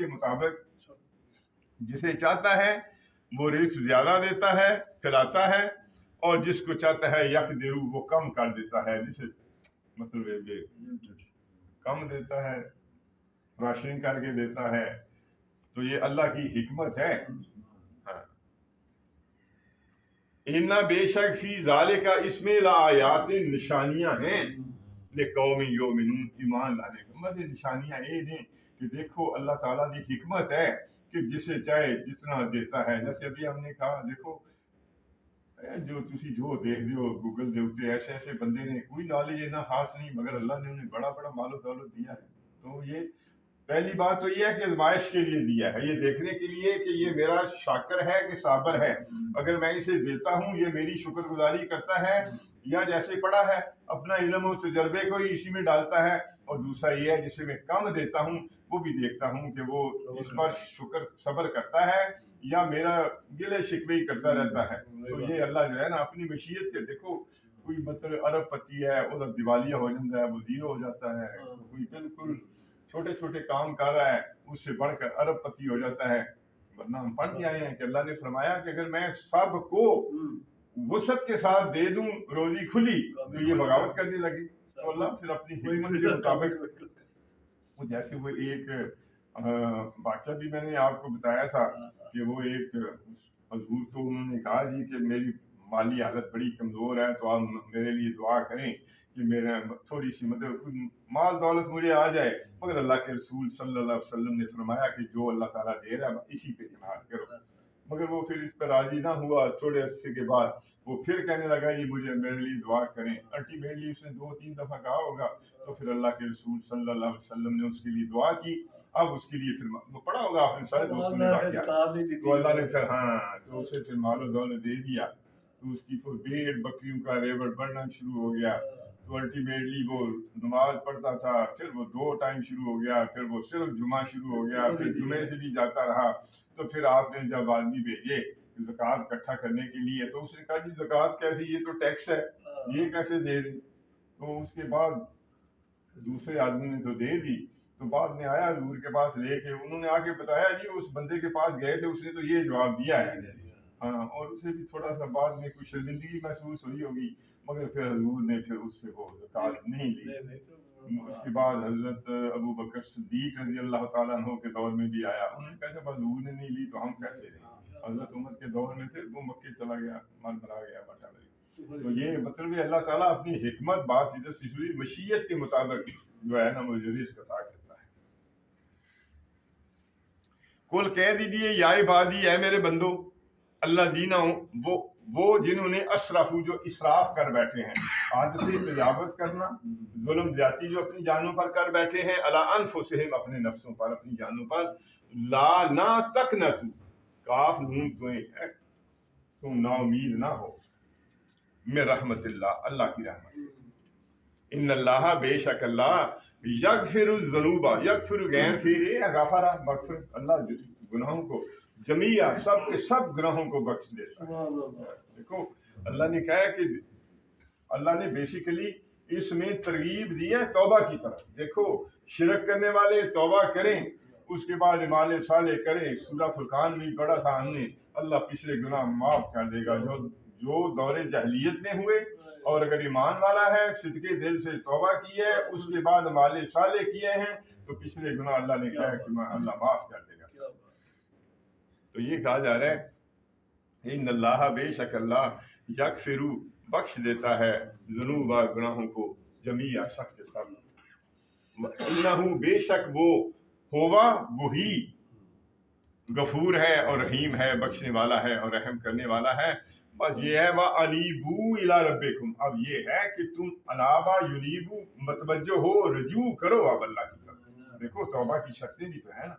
کے مطابق جسے چاہتا ہے وہ رزق زیادہ دیتا ہے کھلاتا ہے، اور جس کو چاہتا ہے یقدر وہ کم کر دیتا ہے، جسے مطلب یہ کم دیتا ہے، راشن کر کے دیتا ہے۔ تو یہ اللہ کی حکمت ہے۔ اِنَّ بے شک فی ذالک اس میں لآیات نشانیاں ہیں لقوم یؤمنون، ایمان لانے کو مطلب نشانیاں یہ ہیں کہ دیکھو اللہ تعالیٰ کی حکمت ہے کہ جسے چاہے جتنا دیتا ہے۔ جیسے ابھی ہم نے کہا دیکھو جو تسی جو دیکھ دیو گوگل دے اوتے ایسے ایسے بندے نے کوئی نالج نہ خاص نہیں، مگر اللہ نے انہیں بڑا بڑا مال و دولت دیا ہے۔ تو یہ پہلی بات تو یہ ہے کہ آزمائش کے لیے دیا ہے، یہ دیکھنے کے لیے کہ یہ میرا شاکر ہے کہ صابر ہے۔ اگر میں اسے دیتا ہوں یہ میری شکر گزاری کرتا ہے یا جیسے پڑھا ہے اپنا علم و تجربے کو ہی اسی میں ڈالتا ہے۔ اور دوسرا یہ ہے جسے میں کم دیتا ہوں وہ بھی دیکھتا ہوں کہ وہ اس پر شکر صبر کرتا ہے یا میرا گلے شکوے ہی کرتا رہتا ہے۔ تو یہ اللہ جو ہے نا اپنی مشیت کے دیکھو، کوئی مطلب ارب پتی ہے وہ دیوالیہ ہو جاتا ہے، وہ زیرو ہو جاتا ہے، کوئی بالکل چھوٹے چھوٹے کام کر رہا ہے اس سے بڑھ کر ارب پتی ہو جاتا ہے۔ ورنہ ہم پڑھ کے آئے ہیں کہ اللہ نے فرمایا کہ اگر میں سب کو وسعت کے ساتھ دے دوں روزی کھلی تو یہ بغاوت کرنے لگے۔ تو اللہ پھر اپنی حکمت کے مطابق جیسے وہ ایک واقعہ بھی میں نے آپ کو بتایا تھا کہ وہ ایک حضور تو انہوں نے کہا جی کہ میری مالی حالت بڑی کمزور ہے تو آپ میرے لیے دعا کریں کہ میرا تھوڑی سی مطلب مال دولت مجھے آ جائے۔ مگر اللہ کے رسول صلی اللہ علیہ وسلم نے فرمایا کہ جو اللہ تعالیٰ دے رہا ہے اسی پہ اعتماد کرو۔ مگر وہ پھر اس پر راضی نہ ہوا، تھوڑے عرصے کے بعد وہ پھر کہنے لگا یہ مجھے میرے لیے دعا کریں۔ الٹیمیٹلی اس نے 2-3 دفعہ کہا ہوگا، تو پھر اللہ کے رسول صلی اللہ علیہ وسلم نے اس کے لیے دعا کی۔ اب اس کے لیے پھر پڑھا ہوگا آپ نے سارے دوستوں نے کیا تو اللہ نے پھر تو اسے پھر مال و دولت دے دیا، تو اس کی پھر بھیڑ بکریوں کا ریوڑ بڑھنا شروع ہو گیا۔ تو الٹیمیٹلی وہ نماز پڑھتا تھا، پھر وہ 2 ٹائم شروع ہو گیا، پھر وہ صرف جمعہ شروع ہو گیا، پھر جمعے سے بھی جاتا رہا۔ تو پھر آپ نے جب آدمی بھیجے زکوٰۃ اکٹھا کرنے کے لیے تو اس نے کہا جی زکوٰۃ کیسے، یہ تو ٹیکس ہے، یہ کیسے دے دیں؟ تو اس کے بعد دوسرے آدمی نے تو دے دی، تو بعد میں آیا حضور کے پاس لے کے، انہوں نے آ کے بتایا جی اس بندے کے پاس گئے تھے اس نے تو یہ جواب دیا ہے۔ ہاں، اور اسے بھی تھوڑا سا بعد میں کچھ شرمندگی محسوس ہوئی ہوگی، مگر پھر حضور نے پھر اس سے وہ زکوٰۃ نہیں لی۔ اس کے بعد حضرت ابو بکر صدیق رضی اللہ تعالیٰ عنہ کے دور میں بھی آیا، انہوں نے کہا جب حضور نے نہیں لی تو ہم کیسے لیں؟ حضرت عمر کے دور میں پھر وہ مکے چلا گیا، من بنا گیا بٹا لگی۔ تو یہ مطلب ہے اللہ تعالیٰ اپنی حکمت بات ادھر سے شروع مشیت کے مطابق جو ہے نا مجھے رزق عطا کرتا ہے۔ کل کہہ دیجیے یا عبادی اے میرے بندو، اللہ دینا ہوں وہ جنہوں نے اسرفو جو اسراف کر بیٹھے ہیں، حد سے تجاوز کرنا، ظلم زیادتی جو اپنی جانوں پر کر بیٹھے ہیں، علی انفسہم اپنے نفسوں پر اپنی جانوں پر، لا نہ تقنطوا کاف نون دوئیں تم نا امید نہ ہو، من رحمت اللہ اللہ کی رحمت سے، ان اللہ بے شک اللہ یغفر الذنوب یغفر غیر فیر غفر مغفر اللہ گناہوں کو جمیع سب کے سب گناہوں کو بخش دیتا ہے۔ دیکھو اللہ نے کہا ہے کہ اللہ نے بیسیکلی اس میں ترغیب دی ہے توبہ کی طرف۔ دیکھو شرک کرنے والے توبہ کریں، اس کے بعد اعمال صالح کریں۔ سورہ فرقان میں پڑھا تھا ہم نے، اللہ پچھلے گناہ معاف کر دے گا جو دور جاہلیت میں ہوئے، اور اگر ایمان والا ہے صدقے دل سے توبہ کی ہے اس کے بعد اعمال صالح کیے ہیں تو پچھلے گناہ اللہ نے کہا کہ اللہ معاف کر دے گا۔ تو یہ کہا جا رہا ہے ان اللہ بے شک اللہ یغفر بخش دیتا ہے ذنوب گناہوں کو جمیع سب کے سب، انہ بے شک وہ ہوا وہی غفور ہے اور رحیم ہے، بخشنے والا ہے اور رحم کرنے والا ہے۔ بس یہ ہے وَأَنِيبُوا إِلَىٰ رَبِّكُمْ، اب یہ ہے کہ تم انابا یونیبو متوجہ ہو، رجوع کرو اب اللہ کی طرف۔ دیکھو توبہ کی شرطیں بھی تو ہے نا،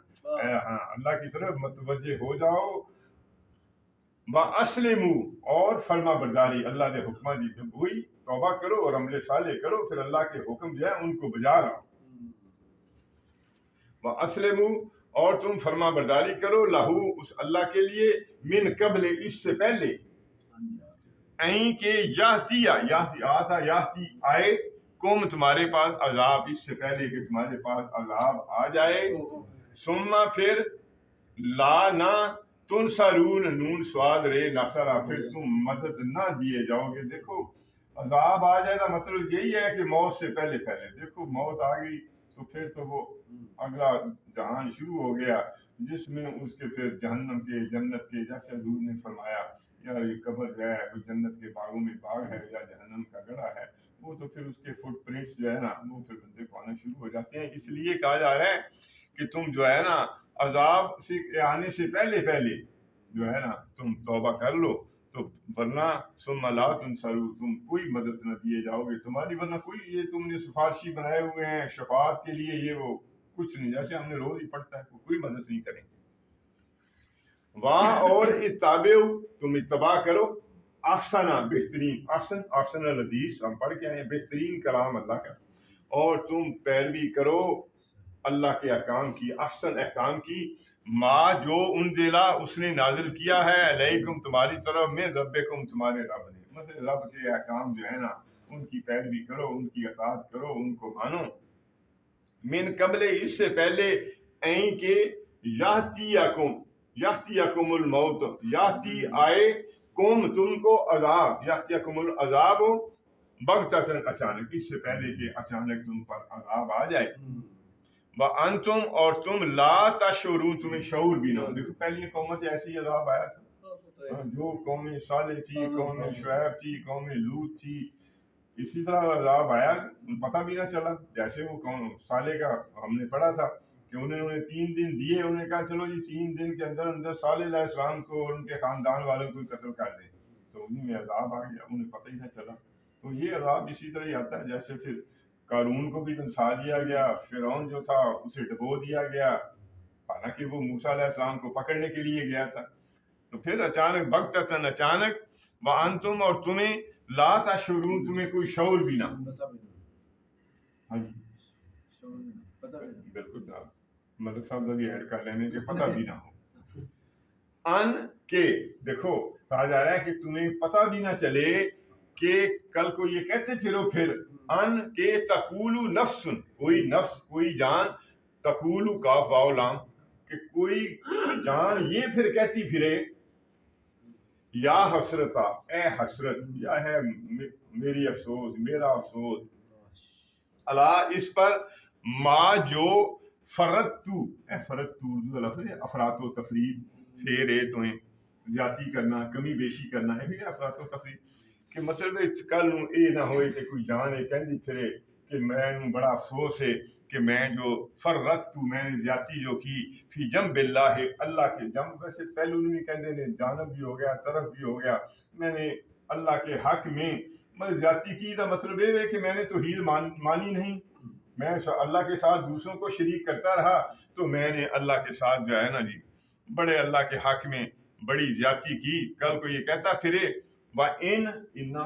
ہاں اللہ کی طرف متوجہ ہو جاؤ، وَأَسْلِمُوا اور فرما برداری اللہ کے حکمہ دی ہوئی، توبہ کرو اور عمل صالح کرو، پھر اللہ کے حکم جو ہے ان کو بجا لاؤ۔ وَأَسْلِمُوا اور تم فرما برداری کرو، لہو اس اللہ کے لیے، من قبل اس سے پہلے، این کہ یاتی آئے قوم تمہارے پاس عذاب، اس سے پہلے کہ تمہارے پاس عذاب آ جائے، سما پھر لا نہ تنصرون نون سواد رے نصرا پھر تم مدد نہ دیے جاؤ گے. دیکھو عذاب آ جائے گا مطلب یہی ہے کہ موت سے پہلے پہلے. دیکھو موت آ گئی تو پھر تو وہ اگلا جہان شروع ہو گیا جس میں اس کے پھر جہنم کے جنت کے، جیسے حضور نے فرمایا یا یہ قبر جو ہے کوئی جنت کے باغوں میں باغ ہے یا جہنم کا گڑھا ہے، وہ تو پھر اس کے فٹ پرنٹس جو ہے نا وہ پھر بندے کو آنا شروع ہو جاتے ہیں. اس لیے کہا جا رہا ہے کہ تم جو ہے نا عذاب سے آنے سے پہلے پہلے جو ہے نا تم توبہ کر لو، تو ورنہ ثم لا تنصروا تم کوئی مدد نہ دیے جاؤ گے تمہاری، ورنہ کوئی یہ تم نے سفارشی بنائے ہوئے ہیں شفاعت کے لیے، یہ وہ کچھ نہیں، جیسے ہم نے روز ہی پڑھتا ہے کوئی مدد نہیں کریں. وہاں اور اتبعوا تم اتباع کرو احسنا بہترین، احسن الحدیث ہم پڑھ کے آئے ہیں، بہترین کلام اللہ کا، اور تم پیروی کرو اللہ کے احکام کی، احسن احکام کی، ما جو انزلا اس نے نازل کیا ہے علیکم تمہاری طرف، من ربکم تمہارے رب نے، مطلب رب کے احکام جو ہے نا ان کی پیروی کرو، ان کی اطاعت کرو، ان کو مانو. من قبل اس سے پہلے این کہ یاتیکم الموت، یاتی آئے کم تم کو عذاب، یاتیکم العذاب بغتۃ اچانک، اس سے پہلے کہ اچانک تم پر عذاب آ جائے. وانتم اور تم لا تشعرون تمہیں شعور بھی نہ ہو. دیکھو پہلی قومت ایسی عذاب آیا تھا جو قوم صالح تھی، قوم شعیب تھی، قوم لوط تھی، اسی طرح عذاب آیا پتہ بھی نہ چلا. جیسے وہ قوم صالح کا ہم نے پڑھا تھا کہ انہیں 3 دن دیے، انہوں نے کہا چلو جی 3 دن کے اندر اندر صالح علیہ السلام کو اور ان کے خاندان والوں کو قتل کر دیں، تو انہیں میں عذاب آ گیا، انہیں پتہ ہی نہ چلا. تو یہ عذاب اسی طرح ہی آتا ہے. جیسے پھر قارون کو بھی دھمسا دیا گیا، فرعون جو تھا اسے ڈبو دیا گیا، حالانکہ وہ موسیٰ علیہ السلام کو پکڑنے کے لیے گیا تھا. تو پھر اچانک بغتتاً اچانک، وانتم اور تمہیں لا تشعرون تمہیں کوئی شعور بھی نہ. ہاں جی بالکل جناب، ملک صاحب ابھی ایڈ کر لینے کہ پتہ بھی نہ ہو. ان کے دیکھو کہا جا رہا ہے کہ تمہیں پتہ بھی نہ چلے کہ کل کو یہ کہتے پھرو پھر ان کے تقولو نفس، کوئی نفس کوئی جان، تقولو کاف واو لام، کہ کوئی جان یہ پھر کہتی پھرے یا حسرتا اے حسرت، یا ہے میری افسوس، میرا افسوس، اللہ اس پر ما جو فرتو، اے فرتو اردو لفظ ہے افراد و تفرید، پھیرے تو زیادتی کرنا، کمی بیشی کرنا ہے بھی افراد و تفرید. کہ مطلب کل یہ نہ ہوئے کہ کوئی جان یہ کہندی پھرے کہ میں بڑا افسوس ہے کہ میں جو فرت میں نے زیادتی جو کی فی جنب اللہ، اللہ کے جنب، ویسے پہلے انہوں نے کہندے نے جانب بھی ہو گیا، طرف بھی ہو گیا، میں نے اللہ کے حق میں زیادتی کی. دا مطلب یہ ہے کہ میں نے توحید مانی نہیں، میں اللہ کے ساتھ دوسروں کو شریک کرتا رہا، تو میں نے اللہ کے ساتھ جو ہے نا جی بڑے اللہ کے حق میں بڑی زیادتی کی. کل کو یہ کہتا پھرے انا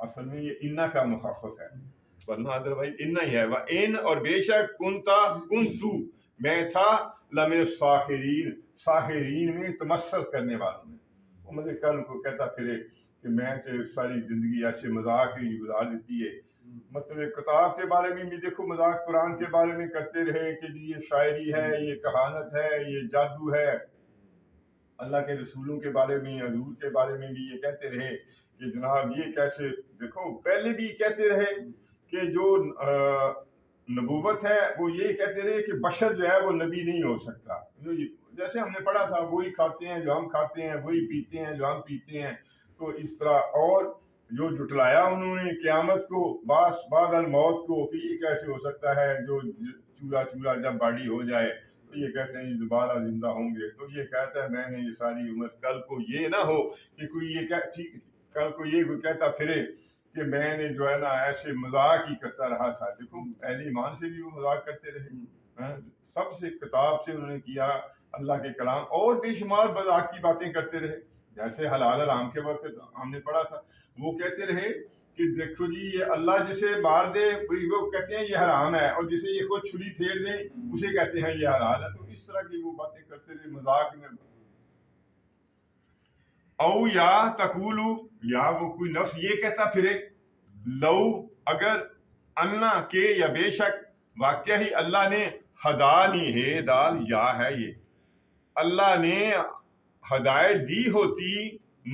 اصل میں یہ انا کا مخفف ہے، ورنہ ادروائز انا ہی ہے. ان اور بے شک کنتو میں تھا لمن الساخرین، ساخرین میں تمثل کرنے والوں میں. وہ مجھے کل کو کہتا پھرے کہ میں سے ساری زندگی ایسے مذاق ہی گزار دیتی ہے. مطلب کتاب کے بارے میں بھی دیکھو مذاق قرآن کے بارے میں کرتے رہے کہ جی یہ شاعری ہے، یہ کہانت ہے، یہ جادو ہے. اللہ کے رسولوں کے بارے میں، حضور کے بارے میں بھی یہ کہتے رہے کہ جناب یہ کیسے، دیکھو پہلے بھی کہتے رہے کہ جو نبوت ہے وہ یہ کہتے رہے کہ بشر جو ہے وہ نبی نہیں ہو سکتا. جیسے ہم نے پڑھا تھا وہی کھاتے ہیں جو ہم کھاتے ہیں، وہی پیتے ہیں جو ہم پیتے ہیں. تو اس طرح اور جو جھٹلایا انہوں نے قیامت کو، بعد الموت کو، کہ یہ کیسے ہو سکتا ہے جو چورا جب باڈی ہو جائے تو یہ کہتے ہیں دوبارہ زندہ ہوں گے. تو یہ کہتا ہے میں نے یہ ساری عمر، کل کو یہ نہ ہو کہ کوئی یہ کل کو یہ کہتا پھرے کہ میں نے جو ہے نا ایسے مذاق ہی کرتا رہا تھا. دیکھو اہل ایمان سے بھی وہ مذاق کرتے رہے، سب سے کتاب سے انہوں نے کیا، اللہ کے کلام، اور بے شمار مذاق کی باتیں کرتے رہے. جیسے حلال حرام کے وقت ہم نے پڑھا تھا، وہ کہتے رہے کہ دیکھو جی یہ اللہ جسے مار دے وہ کہتے ہیں یہ حرام ہے، اور جسے یہ خود چھری پھیر دے اسے کہتے ہیں یہ حلال ہے. تو اس طرح کی وہ باتیں کرتے رہے مذاق میں. او یا تقولو، یا وہ کوئی نفس یہ کہتا پھرے لو اگر، انا کے یا بے شک، واقعہ ہی اللہ نے ہدانی ہے دال یا ہے یہ، اللہ نے ہدایت دی ہوتی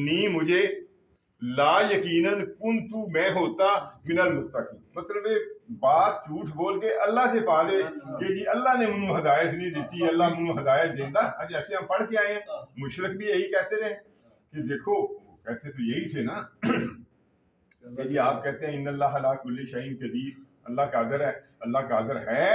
نی مجھے، لا یقیناً کنتو میں ہوتا من المتقین، مطلب بات جھوٹ بول کے اللہ سے پا دے کہ جی اللہ نے منو ہدایت نہیں دیتی، اللہ منو ہدایت دینا، جیسے ہم پڑھ کے آئے ہیں۔ مشرک بھی یہی کہتے رہے کہ دیکھو، کہتے تو یہی تھے نا کہ جی آپ کہتے ہیں ان اللہ علی کل شیء قدیر، اللہ قادر ہے، اللہ قادر ہے